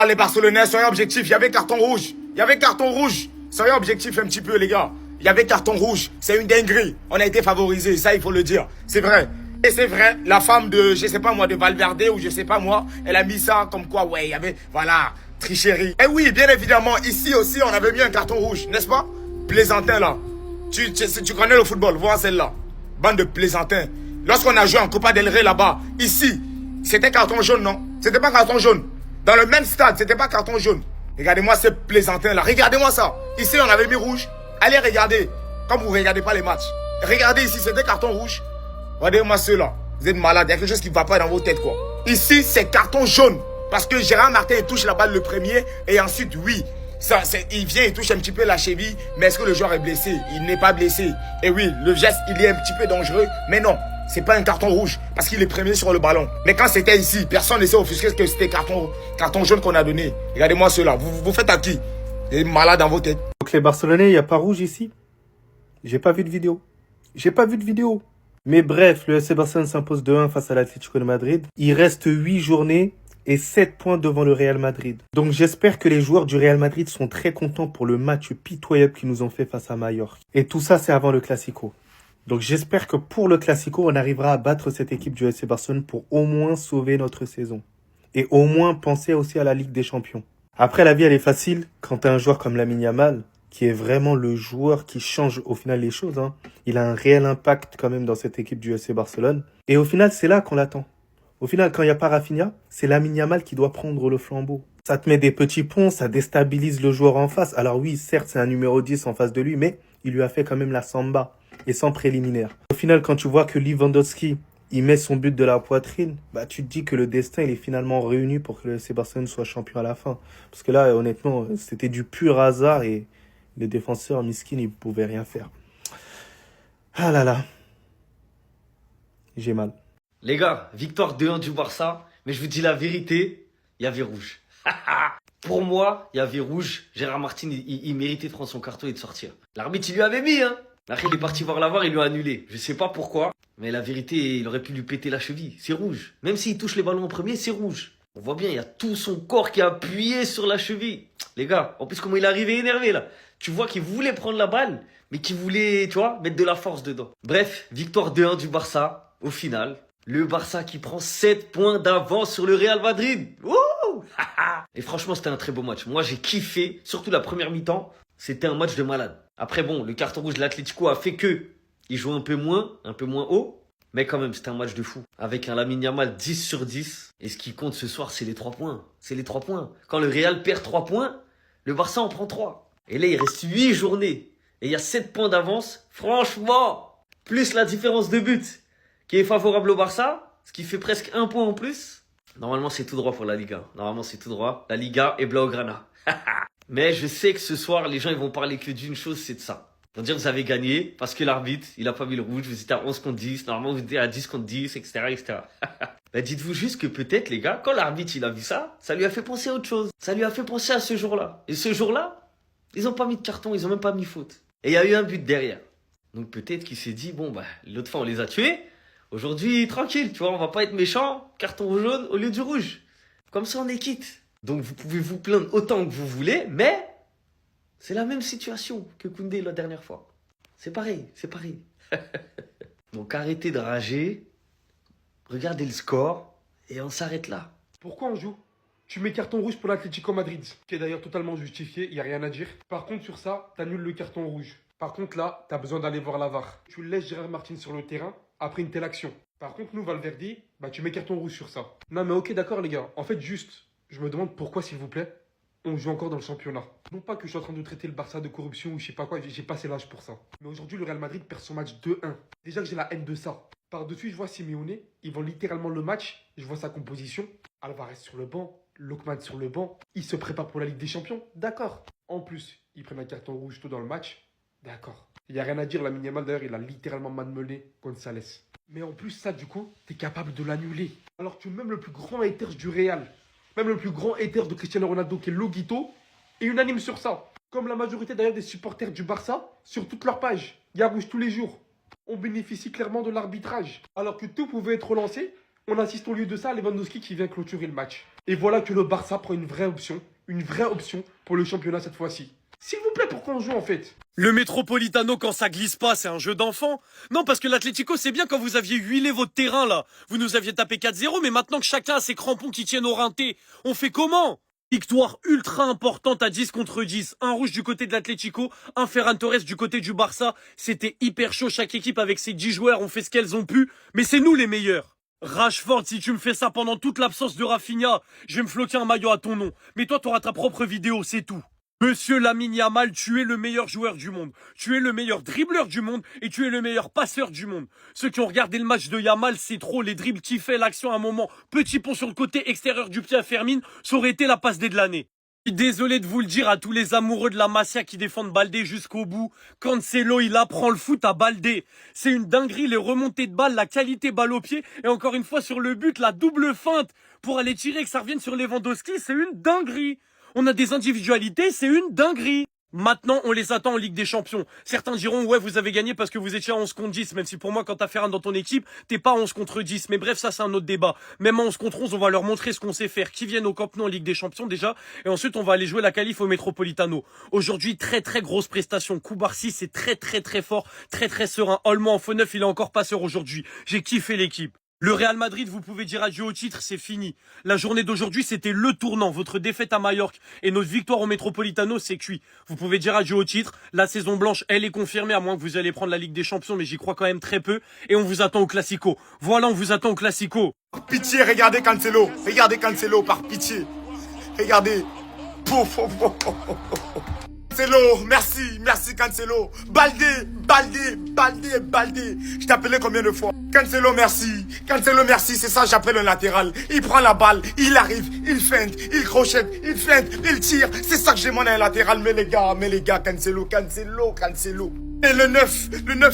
les Barcelonais, soyez objectifs, il y avait carton rouge. Il y avait carton rouge. Soyez objectifs un petit peu, les gars. Il y avait carton rouge. C'est une dinguerie. On a été favorisés, ça, il faut le dire. C'est vrai. Et c'est vrai, la femme de, je sais pas moi, de Valverde ou je sais pas moi, elle a mis ça comme quoi, ouais, il y avait, voilà, tricherie. Et oui, bien évidemment, ici aussi, on avait mis un carton rouge, n'est-ce pas? Plaisantin, là. Tu connais le football, vois celle-là. Bande de plaisantins. Lorsqu'on a joué en Copa del Rey là-bas, ici, c'était carton jaune, non? C'était pas carton jaune. Dans le même stade, c'était pas carton jaune. Regardez-moi ces plaisantins-là. Regardez-moi ça. Ici, on avait mis rouge. Allez regarder. Comme vous ne regardez pas les matchs. Regardez ici, c'était carton rouge. Regardez-moi ceux-là. Vous êtes malades. Il y a quelque chose qui ne va pas dans vos têtes, quoi. Ici, c'est carton jaune. Parce que Gérard Martin, il touche la balle le premier. Et ensuite, oui, il vient, il touche un petit peu la cheville. Mais est-ce que le joueur est blessé? Il n'est pas blessé. Et oui, le geste, il est un petit peu dangereux. Mais non, c'est pas un carton rouge. Parce qu'il est premier sur le ballon. Mais quand c'était ici, personne ne s'est offusqué que c'était carton jaune qu'on a donné. Regardez-moi ceux-là. Vous faites à qui? Vous êtes malade dans vos têtes. Donc les Barcelonais, il n'y a pas rouge ici? J'ai pas vu de vidéo. J'ai pas vu de vidéo. Mais bref, le FC Barcelone s'impose 2-1 face à l'Atlético de Madrid. Il reste 8 journées et 7 points devant le Real Madrid. Donc j'espère que les joueurs du Real Madrid sont très contents pour le match pitoyable qu'ils nous ont fait face à Mallorca. Et tout ça, c'est avant le Classico. Donc j'espère que pour le Classico, on arrivera à battre cette équipe du FC Barcelone pour au moins sauver notre saison. Et au moins penser aussi à la Ligue des Champions. Après, la vie, elle est facile quand tu as un joueur comme Lamine Yamal, qui est vraiment le joueur qui change au final les choses. Hein. Il a un réel impact quand même dans cette équipe du FC Barcelone. Et au final, c'est là qu'on l'attend. Au final, quand il n'y a pas Rafinha, c'est Lamine Yamal qui doit prendre le flambeau. Ça te met des petits ponts, ça déstabilise le joueur en face. Alors oui, certes, c'est un numéro 10 en face de lui, mais il lui a fait quand même la samba et sans préliminaire. Au final, quand tu vois que Lewandowski, il met son but de la poitrine, bah tu te dis que le destin, il est finalement réuni pour que le FC Barcelone soit champion à la fin. Parce que là, honnêtement, c'était du pur hasard et les défenseurs miskin, ils ne pouvaient rien faire. Ah là là. J'ai mal. Les gars, victoire 2-1 du Barça, mais je vous dis la vérité, il y avait rouge. Pour moi, il y avait rouge. Gérard Martin, il méritait de prendre son carton et de sortir. L'arbitre, il lui avait mis, hein. Après, il est parti voir la VAR, il lui a annulé. Je sais pas pourquoi, mais la vérité, il aurait pu lui péter la cheville. C'est rouge. Même s'il touche les ballons en premier, c'est rouge. On voit bien, il y a tout son corps qui est appuyé sur la cheville. Les gars, en plus, comment il est arrivé énervé, là. Tu vois qu'il voulait prendre la balle, mais qu'il voulait, tu vois, mettre de la force dedans. Bref, victoire 2-1 du Barça, au final. Le Barça qui prend 7 points d'avance sur le Real Madrid. Wouh. Et franchement, c'était un très beau match. Moi, j'ai kiffé, surtout la première mi-temps. C'était un match de malade. Après, bon, le carton rouge de l'Atlético a fait que il joue un peu moins haut. Mais quand même, c'était un match de fou. Avec un Lamine Yamal 10 sur 10. Et ce qui compte ce soir, c'est les 3 points. C'est les 3 points. Quand le Real perd 3 points, le Barça en prend 3. Et là, il reste 8 journées. Et il y a 7 points d'avance. Franchement, plus la différence de but qui est favorable au Barça, ce qui fait presque 1 point en plus. Normalement, c'est tout droit pour la Liga. Normalement, c'est tout droit. La Liga est Blaugrana. Mais je sais que ce soir, les gens ils vont parler que d'une chose, c'est de ça. Ils vont dire que vous avez gagné parce que l'arbitre, il a pas mis le rouge. Vous étiez à 11 contre 10. Normalement, vous étiez à 10 contre 10, etc., etc. Bah, dites-vous juste que peut-être, les gars, quand l'arbitre, il a vu ça, ça lui a fait penser à autre chose. Ça lui a fait penser à ce jour-là. Et ce jour-là, ils ont pas mis de carton, ils ont même pas mis faute. Et il y a eu un but derrière. Donc peut-être qu'il s'est dit, bon, bah, l'autre fois, on les a tués. Aujourd'hui, tranquille, tu vois, on va pas être méchant. Carton jaune au lieu du rouge. Comme ça, on est quitte. Donc vous pouvez vous plaindre autant que vous voulez, mais c'est la même situation que Koundé la dernière fois. C'est pareil, c'est pareil. Donc arrêtez de rager, regardez le score et on s'arrête là. Pourquoi on joue? Tu mets carton rouge pour l'Atlético Madrid, qui est d'ailleurs totalement justifié, il n'y a rien à dire. Par contre, sur ça, tu annules le carton rouge. Par contre, là, tu as besoin d'aller voir la VAR. Tu laisses Gérard Martin sur le terrain après une telle action. Par contre, nous, Valverde, bah, tu mets carton rouge sur ça. Non, mais ok, d'accord, les gars. En fait, juste, je me demande pourquoi, s'il vous plaît, on joue encore dans le championnat. Non pas que je suis en train de traiter le Barça de corruption ou je sais pas quoi, j'ai passé l'âge pour ça. Mais aujourd'hui, le Real Madrid perd son match 2-1. Déjà que j'ai la haine de ça. Par-dessus, je vois Simeone, ils vont littéralement le match, je vois sa composition. Alvarez sur le banc, Lookman sur le banc, il se prépare pour la Ligue des Champions, d'accord. En plus, ils prennent un carton rouge tôt dans le match, d'accord. Il n'y a rien à dire, Lamine Yamal d'ailleurs, il a littéralement malmené Gonzalez. Mais en plus, ça, du coup, t'es capable de l'annuler. Alors que même le plus grand hater du Real, même le plus grand hater de Cristiano Ronaldo, qui est Loguito, est unanime sur ça. Comme la majorité d'ailleurs des supporters du Barça, sur toute leur page. Il y a rouge tous les jours. On bénéficie clairement de l'arbitrage. Alors que tout pouvait être relancé, on assiste au lieu de ça à Lewandowski qui vient clôturer le match. Et voilà que le Barça prend une vraie option pour le championnat cette fois-ci. S'il vous plaît, pourquoi on joue en fait? Le Metropolitano, quand ça glisse pas, c'est un jeu d'enfant. Non, parce que l'Atlético, c'est bien quand vous aviez huilé votre terrain, là. Vous nous aviez tapé 4-0, mais maintenant que chacun a ses crampons qui tiennent au rinté, on fait comment? Victoire ultra importante à 10 contre 10. Un rouge du côté de l'Atlético, un Ferran Torres du côté du Barça. C'était hyper chaud, chaque équipe avec ses 10 joueurs ont fait ce qu'elles ont pu, mais c'est nous les meilleurs. Rashford, si tu me fais ça pendant toute l'absence de Rafinha, je vais me floquer un maillot à ton nom. Mais toi, t'auras ta propre vidéo, c'est tout. Monsieur Lamine Yamal, tu es le meilleur joueur du monde. Tu es le meilleur dribbleur du monde et tu es le meilleur passeur du monde. Ceux qui ont regardé le match de Yamal, c'est trop. Les dribbles qu'il fait, l'action à un moment, petit pont sur le côté extérieur du pied à Fermine, ça aurait été la passe D de l'année. Je suis désolé de vous le dire à tous les amoureux de la Masia qui défendent Baldé jusqu'au bout. Cancelo, il apprend le foot à Baldé. C'est une dinguerie, les remontées de balles, la qualité balle au pied. Et encore une fois, sur le but, la double feinte pour aller tirer et que ça revienne sur Lewandowski, c'est une dinguerie. On a des individualités, c'est une dinguerie. Maintenant, on les attend en Ligue des Champions. Certains diront, ouais, vous avez gagné parce que vous étiez à 11 contre 10, même si pour moi, quand t'as Ferran dans ton équipe, t'es pas à 11 contre 10. Mais bref, ça, c'est un autre débat. Même à 11 contre 11, on va leur montrer ce qu'on sait faire. Qui viennent au Camp Nou en Ligue des Champions, déjà. Et ensuite, on va aller jouer la qualif au Metropolitano. Aujourd'hui, très, très grosse prestation. Koubarsi, c'est très, très, très fort. Très, très serein. Olmo en faux neuf, il est encore passeur aujourd'hui. J'ai kiffé l'équipe. Le Real Madrid, vous pouvez dire adieu au titre, c'est fini. La journée d'aujourd'hui, c'était le tournant. Votre défaite à Majorque et notre victoire au Metropolitano, c'est cuit. Vous pouvez dire adieu au titre. La saison blanche, elle est confirmée, à moins que vous allez prendre la Ligue des Champions, mais j'y crois quand même très peu. Et on vous attend au Classico. Voilà, on vous attend au Classico. Par pitié, regardez Cancelo. Regardez Cancelo, par pitié. Regardez. Pouf, pouf, pouf, pouf, pouf. Cancelo, merci Cancelo. Baldé. Je t'appelais combien de fois? Cancelo, merci, c'est ça j'appelle un latéral. Il prend la balle, il arrive, il feinte, il crochette, il feinte, il tire. C'est ça que j'ai demandé à un latéral. Mais les gars, Cancelo. Et le 9,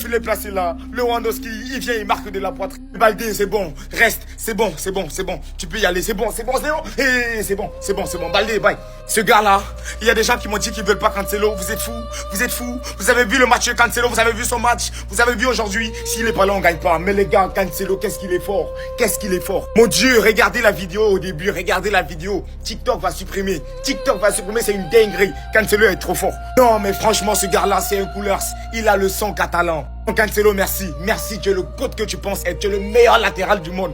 il est placé là. Lewandowski, il vient, il marque de la poitrine. Baldé, c'est bon. Reste, c'est bon. Tu peux y aller, c'est bon. Et c'est bon. Baldé, bye. Ce gars-là, il y a des gens qui m'ont dit qu'ils veulent pas Cancelo. Vous êtes fous. Vous avez vu le match de Cancelo, vous avez vu son match. Vous avez vu aujourd'hui, s'il est pas là, on gagne pas. Mais les gars, Cancelo, qu'est-ce qu'il est fort. Mon Dieu, regardez la vidéo au début, TikTok va supprimer, c'est une dinguerie. Cancelo est trop fort. Non, mais franchement, ce gars-là, c'est un couleur. Il a le son catalan. Cancelo, merci, tu es le GOAT que tu penses être, tu es le meilleur latéral du monde.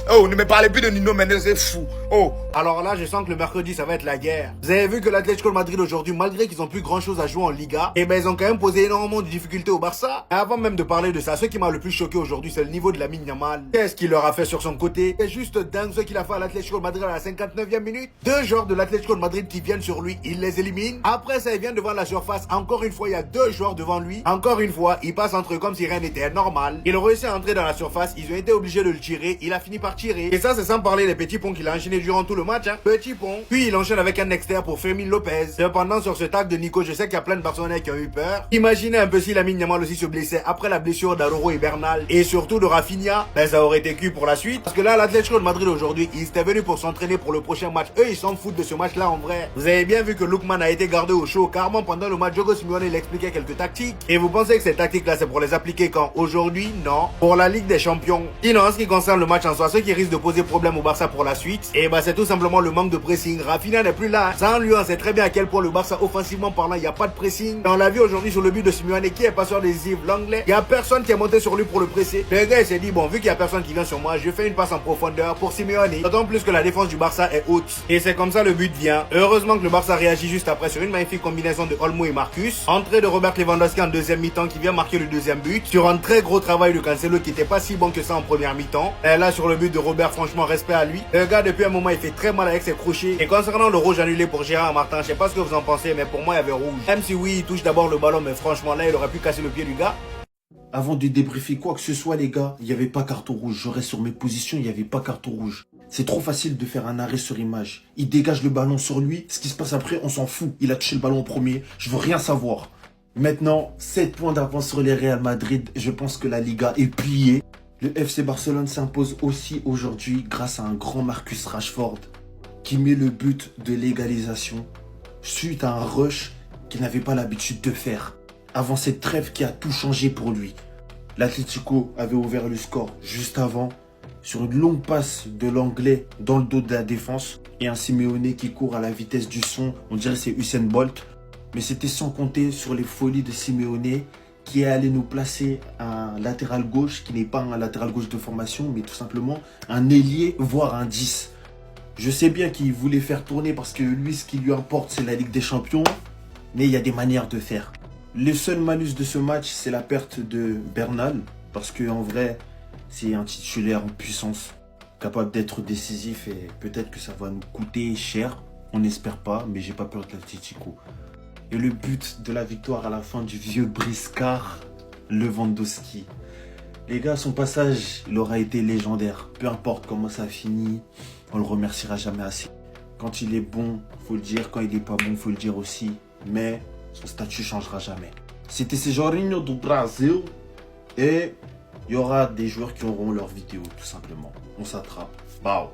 Oh, ne me parlez plus de Nino Mendes, c'est fou. Oh. Alors là, je sens que le mercredi, ça va être la guerre. Vous avez vu que l'Atlético de Madrid aujourd'hui, malgré qu'ils ont plus grand chose à jouer en Liga, eh ben ils ont quand même posé énormément de difficultés au Barça. Et avant même de parler de ça, ce qui m'a le plus choqué aujourd'hui, c'est le niveau de Lamine Yamal. Qu'est-ce qu'il leur a fait sur son côté? C'est juste dingue ce qu'il a fait à l'Atlético de Madrid à la 59e minute. 2 joueurs de l'Atlético de Madrid qui viennent sur lui, il les élimine. Après ça, il vient devant la surface. Encore une fois, il y a 2 joueurs devant lui. Encore une fois, il passe entre eux comme si rien n'était normal. Il réussit à entrer dans la surface, ils ont été obligés de le tirer, il a fini par tirer. Et ça, c'est sans parler des petits ponts qu'il a enchaîné durant tout le match. Petit pont. Puis il enchaîne avec un extérieur pour Fermin Lopez. Cependant, sur ce tag de Nico, je sais qu'il y a plein de Barcelonais qui ont eu peur. Imaginez un peu si Lamine Yamal aussi se blessait après la blessure d'Araujo et Bernal. Et surtout de Rafinha, ben ça aurait été cuit pour la suite. Parce que là, l'Atlético de Madrid aujourd'hui, ils étaient venus pour s'entraîner pour le prochain match. Eux, ils s'en foutent de ce match-là en vrai. Vous avez bien vu que Lookman a été gardé au chaud. Carrément, pendant le match, Diego Simeone il expliquait quelques tactiques. Et vous pensez que ces tactiques-là, c'est pour les appliquer quand? Aujourd'hui, non. Pour la Ligue des Champions. Sinon, en ce qui concerne le match en soi, ce qui risque de poser problème au Barça pour la suite, et ben c'est tout simplement le manque de pressing. Rafinha n'est plus là. Sans lui, on sait très bien à quel point le Barça, offensivement parlant, il n'y a pas de pressing. On l'a vu aujourd'hui sur le but de Simeone, qui est passeur décisif, l'anglais. Il n'y a personne qui est monté sur lui pour le presser. Le gars, il s'est dit, bon, vu qu'il n'y a personne qui vient sur moi, je fais une passe en profondeur pour Simeone. D'autant plus que la défense du Barça est haute. Et c'est comme ça le but vient. Heureusement que le Barça réagit juste après sur une magnifique combinaison de Olmo et Marcus. Entrée de Robert Lewandowski en deuxième mi-temps qui vient marquer le deuxième but. Sur un très gros travail de Cancelo qui était pas si bon que ça en première mi-temps. Et là, sur le but de Robert, franchement, respect à lui. Le gars, depuis un moment, il fait très mal avec ses crochets. Et concernant le rouge annulé pour Gérard Martin, je sais pas ce que vous en pensez, mais pour moi, il y avait rouge. Même si oui, il touche d'abord le ballon, mais franchement, là, il aurait pu casser le pied du gars. Avant de débriefer quoi que ce soit, les gars, il n'y avait pas carton rouge. Je reste sur mes positions, il n'y avait pas carton rouge. C'est trop facile de faire un arrêt sur image. Il dégage le ballon sur lui. Ce qui se passe après, on s'en fout. Il a touché le ballon en premier. Je veux rien savoir. Maintenant, 7 points d'avance sur les Real Madrid. Je pense que la Liga est pliée. Le FC Barcelone s'impose aussi aujourd'hui grâce à un grand Marcus Rashford qui met le but de l'égalisation suite à un rush qu'il n'avait pas l'habitude de faire. Avant cette trêve qui a tout changé pour lui. L'Atlético avait ouvert le score juste avant. sur une longue passe de l'anglais dans le dos de la défense et un Simeone qui court à la vitesse du son. On dirait que c'est Usain Bolt. Mais c'était sans compter sur les folies de Simeone qui est allé nous placer un latéral gauche qui n'est pas un latéral gauche de formation, mais tout simplement un ailier, voire un 10. Je sais bien qu'il voulait faire tourner parce que lui, ce qui lui importe, c'est la Ligue des Champions. Mais il y a des manières de faire. Le seul malus de ce match, c'est la perte de Bernal. Parce qu'en vrai, c'est un titulaire en puissance, capable d'être décisif et peut-être que ça va nous coûter cher. On n'espère pas, mais j'ai pas peur de l'Atlético. Et le but de la victoire à la fin du vieux briscard, Lewandowski. Les gars, son passage, il aura été légendaire. Peu importe comment ça finit, on le remerciera jamais assez. Quand il est bon, faut le dire. Quand il est pas bon, faut le dire aussi. Mais son statut changera jamais. C'était ces Jorginho do Brasil. Et il y aura des joueurs qui auront leur vidéo, tout simplement. On s'attrape. Bye.